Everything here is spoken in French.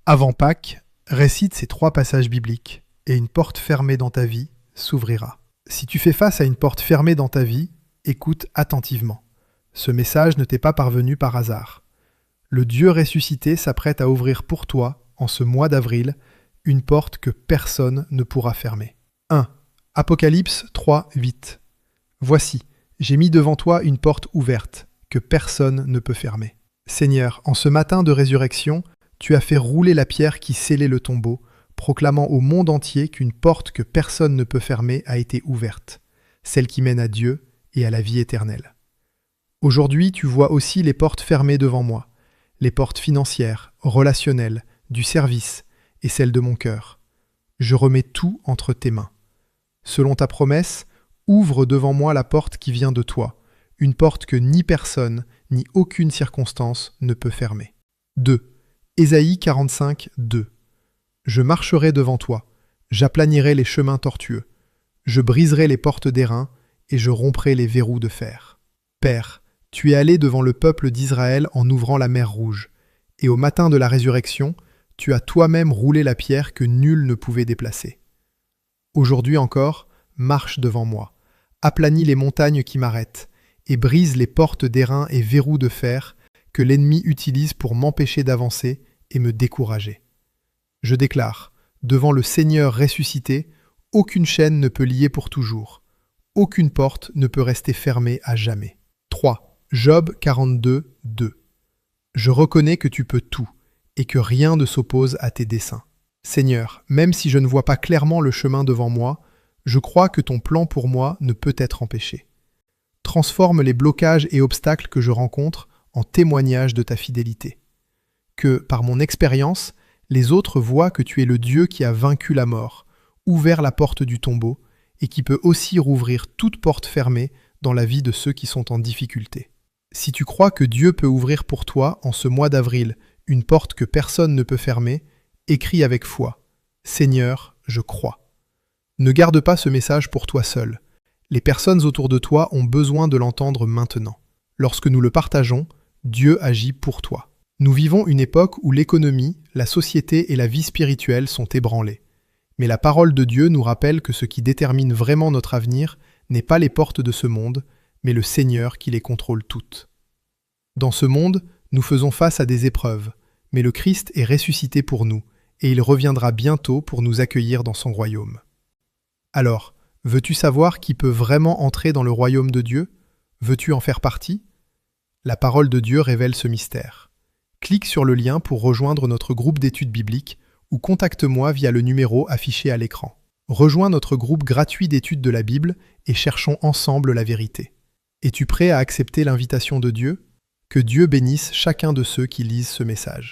Avant Pâques, récite ces 3 passages bibliques et une porte fermée dans ta vie s'ouvrira. Si tu fais face à une porte fermée dans ta vie, écoute attentivement. Ce message ne t'est pas parvenu par hasard. Le Dieu ressuscité s'apprête à ouvrir pour toi, en ce mois d'avril, une porte que personne ne pourra fermer. 1. Apocalypse 3, 8. Voici, j'ai mis devant toi une porte ouverte, que personne ne peut fermer. Seigneur, en ce matin de résurrection, tu as fait rouler la pierre qui scellait le tombeau, proclamant au monde entier qu'une porte que personne ne peut fermer a été ouverte, celle qui mène à Dieu et à la vie éternelle. Aujourd'hui, tu vois aussi les portes fermées devant moi, les portes financières, relationnelles, du service et celles de mon cœur. Je remets tout entre tes mains. Selon ta promesse, ouvre devant moi la porte qui vient de toi, une porte que ni personne, ni aucune circonstance ne peut fermer. 2. Ésaïe 45, 2. Je marcherai devant toi, j'aplanirai les chemins tortueux, je briserai les portes d'airain et je romprai les verrous de fer. Père, tu es allé devant le peuple d'Israël en ouvrant la mer Rouge, et au matin de la résurrection, tu as toi-même roulé la pierre que nul ne pouvait déplacer. Aujourd'hui encore, marche devant moi, aplanis les montagnes qui m'arrêtent, et brise les portes d'airain et verrous de fer que l'ennemi utilise pour m'empêcher d'avancer et me décourager. Je déclare, devant le Seigneur ressuscité, aucune chaîne ne peut lier pour toujours, aucune porte ne peut rester fermée à jamais. 3. Job 42, 2. Je reconnais que tu peux tout, et que rien ne s'oppose à tes desseins. Seigneur, même si je ne vois pas clairement le chemin devant moi, je crois que ton plan pour moi ne peut être empêché. Transforme les blocages et obstacles que je rencontre en témoignage de ta fidélité. Que, par mon expérience, les autres voient que tu es le Dieu qui a vaincu la mort, ouvert la porte du tombeau, et qui peut aussi rouvrir toute porte fermée dans la vie de ceux qui sont en difficulté. Si tu crois que Dieu peut ouvrir pour toi, en ce mois d'avril, une porte que personne ne peut fermer, écris avec foi. Seigneur, je crois. Ne garde pas ce message pour toi seul. Les personnes autour de toi ont besoin de l'entendre maintenant. Lorsque nous le partageons, Dieu agit pour toi. Nous vivons une époque où l'économie, la société et la vie spirituelle sont ébranlées. Mais la parole de Dieu nous rappelle que ce qui détermine vraiment notre avenir n'est pas les portes de ce monde, mais le Seigneur qui les contrôle toutes. Dans ce monde, nous faisons face à des épreuves, mais le Christ est ressuscité pour nous, et il reviendra bientôt pour nous accueillir dans son royaume. Alors, veux-tu savoir qui peut vraiment entrer dans le royaume de Dieu? Veux-tu en faire partie? La parole de Dieu révèle ce mystère. Clique sur le lien pour rejoindre notre groupe d'études bibliques ou contacte-moi via le numéro affiché à l'écran. Rejoins notre groupe gratuit d'études de la Bible et cherchons ensemble la vérité. Es-tu prêt à accepter l'invitation de Dieu? Que Dieu bénisse chacun de ceux qui lisent ce message.